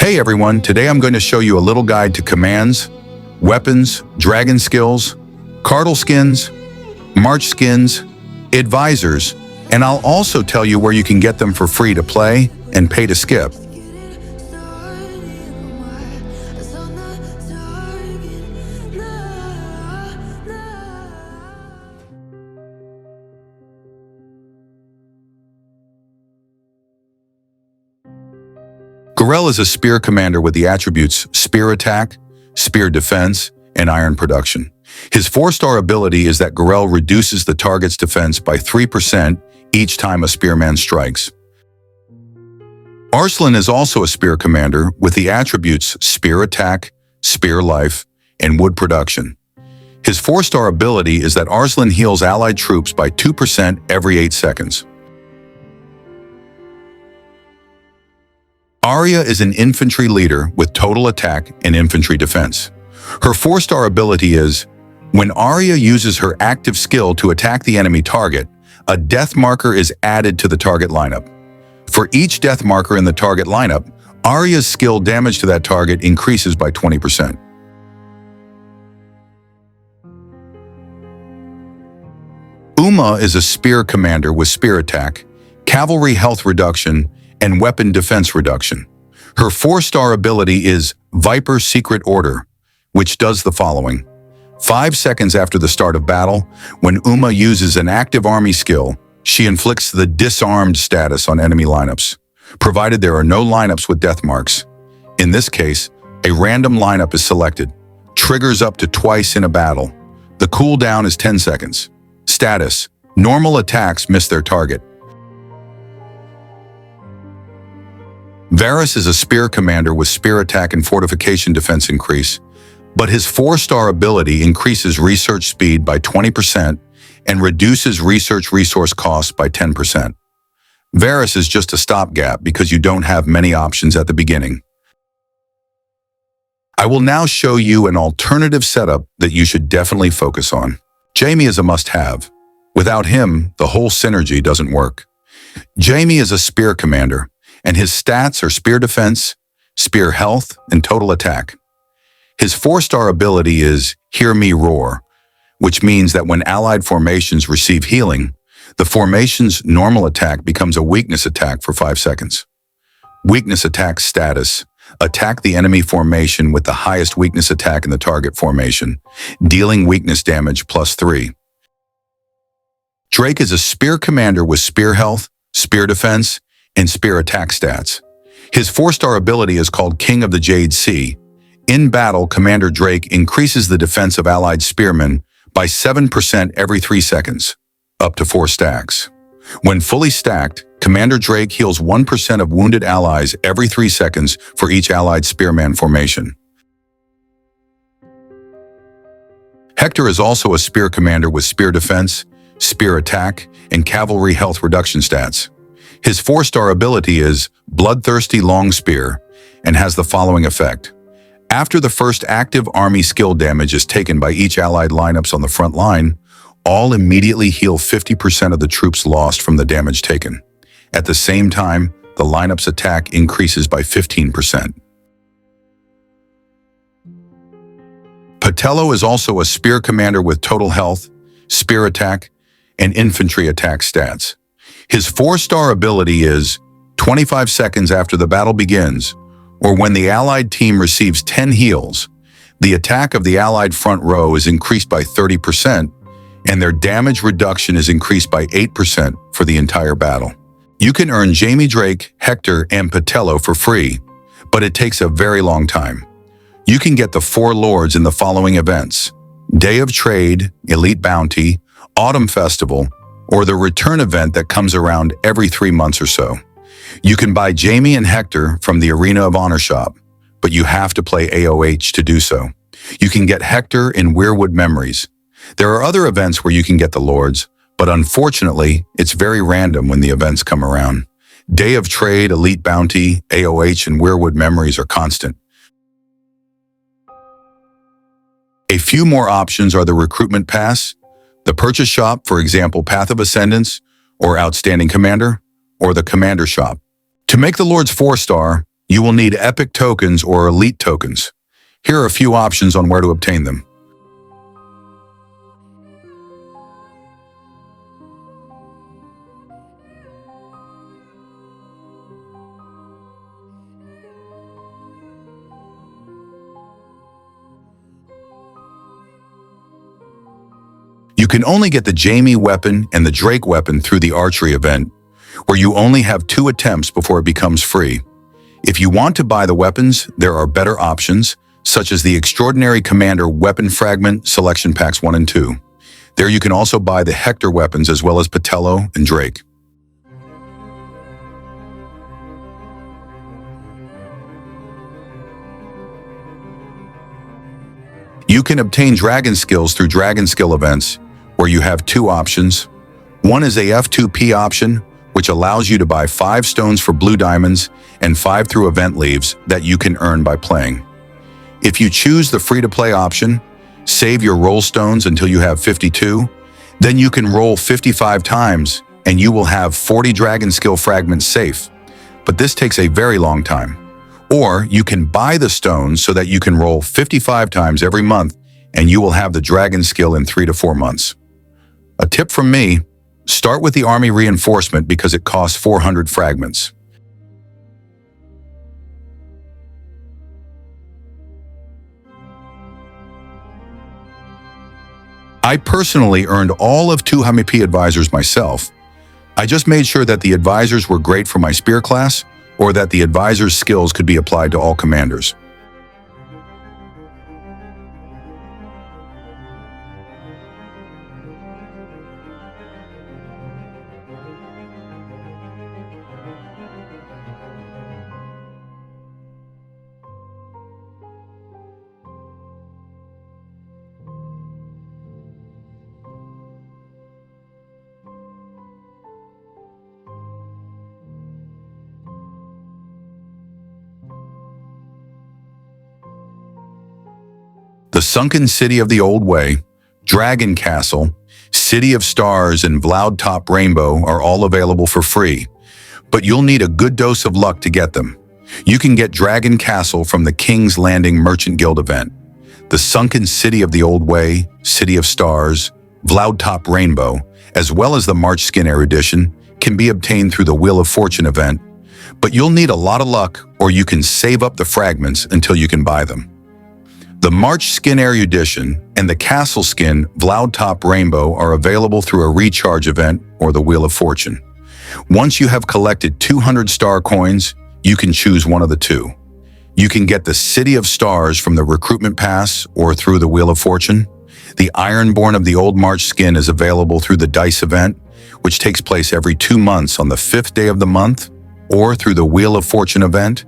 Hey everyone, today I'm going to show you a little guide to commands, weapons, dragon skills, cardinal skins, march skins, advisors, and I'll also tell you where you can get them for free to play and pay to skip. Garel is a spear commander with the attributes Spear Attack, Spear Defense, and Iron Production. His 4-star ability is that Garel reduces the target's defense by 3% each time a spearman strikes. Arslan is also a spear commander with the attributes Spear Attack, Spear Life, and Wood Production. His 4-star ability is that Arslan heals allied troops by 2% every 8 seconds. Arya is an infantry leader with total attack and infantry defense. Her 4-star ability is, when Arya uses her active skill to attack the enemy target, a death marker is added to the target lineup. For each death marker in the target lineup, Arya's skill damage to that target increases by 20%. Uma is a spear commander with spear attack, cavalry health reduction, and weapon defense reduction. Her 4-star ability is Viper Secret Order, which does the following. 5 seconds after the start of battle, when Uma uses an active army skill, she inflicts the disarmed status on enemy lineups, provided there are no lineups with death marks. In this case, a random lineup is selected, triggers up to twice in a battle. The cooldown is 10 seconds. Status: normal attacks miss their target. Varys is a spear commander with spear attack and fortification defense increase, but his 4-star ability increases research speed by 20% and reduces research resource costs by 10%. Varys is just a stopgap because you don't have many options at the beginning. I will now show you an alternative setup that you should definitely focus on. Jaime is a must-have. Without him, the whole synergy doesn't work. Jaime is a spear commander, and his stats are spear defense, spear health, and total attack. His 4-star ability is Hear Me Roar, which means that when allied formations receive healing, the formation's normal attack becomes a weakness attack for 5 seconds. Weakness attack status: attack the enemy formation with the highest weakness attack in the target formation, dealing weakness damage +3. Drake is a spear commander with spear health, spear defense, and spear attack stats. His 4-star ability is called King of the Jade Sea. In battle, Commander Drake increases the defense of allied spearmen by 7% every 3 seconds, up to 4 stacks. When fully stacked, Commander Drake heals 1% of wounded allies every 3 seconds for each allied spearman formation. Hector is also a spear commander with spear defense, spear attack, and cavalry health reduction stats. His 4-star ability is Bloodthirsty Long Spear and has the following effect. After the first active army skill damage is taken by each allied lineups on the front line, all immediately heal 50% of the troops lost from the damage taken. At the same time, the lineup's attack increases by 15%. Patello is also a spear commander with total health, spear attack, and infantry attack stats. His 4-star ability is 25 seconds after the battle begins, or when the allied team receives 10 heals, the attack of the allied front row is increased by 30%, and their damage reduction is increased by 8% for the entire battle. You can earn Jaime Drake, Hector, and Patello for free, but it takes a very long time. You can get the 4 lords in the following events: Day of Trade, Elite Bounty, Autumn Festival, or the return event that comes around every 3 months or so. You can buy Jaime and Hector from the Arena of Honor shop, but you have to play AOH to do so. You can get Hector in Weirwood Memories. There are other events where you can get the lords, but unfortunately, it's very random when the events come around. Day of Trade, Elite Bounty, AOH, and Weirwood Memories are constant. A few more options are the Recruitment Pass, the Purchase Shop, for example, Path of Ascendance, or Outstanding Commander, or the Commander Shop. To make the Lord's 4-star, You will need epic tokens or elite tokens. Here are a few options on where to obtain them. You can only get the Jamie weapon and the Drake weapon through the archery event, where you only have 2 attempts before it becomes free. If you want to buy the weapons, there are better options, such as the Extraordinary Commander Weapon Fragment Selection Packs 1 and 2. There you can also buy the Hector weapons as well as Patello and Drake. You can obtain dragon skills through dragon skill events, where you have 2 options. One is a F2P option, which allows you to buy 5 stones for blue diamonds and 5 through event leaves that you can earn by playing. If you choose the free-to-play option, save your roll stones until you have 52, then you can roll 55 times and you will have 40 dragon skill fragments safe. But this takes a very long time. Or you can buy the stones so that you can roll 55 times every month and you will have the dragon skill in 3 to 4 months. A tip from me, start with the army reinforcement because it costs 400 fragments. I personally earned all of 2 HMP advisors myself. I just made sure that the advisors were great for my spear class or that the advisor's skills could be applied to all commanders. The Sunken City of the Old Way, Dragon Castle, City of Stars, and Vloud Top Rainbow are all available for free, but you'll need a good dose of luck to get them. You can get Dragon Castle from the King's Landing Merchant Guild event. The Sunken City of the Old Way, City of Stars, Vloud Top Rainbow, as well as the March Skin Erudition, can be obtained through the Wheel of Fortune event, but you'll need a lot of luck or you can save up the fragments until you can buy them. The March Skin Erudition and the Castle Skin Vloud Top Rainbow are available through a recharge event or the Wheel of Fortune. Once you have collected 200 star coins, you can choose one of the 2. You can get the City of Stars from the Recruitment Pass or through the Wheel of Fortune. The Ironborn of the Old March Skin is available through the Dice event, which takes place every 2 months on the 5th day of the month, or through the Wheel of Fortune event.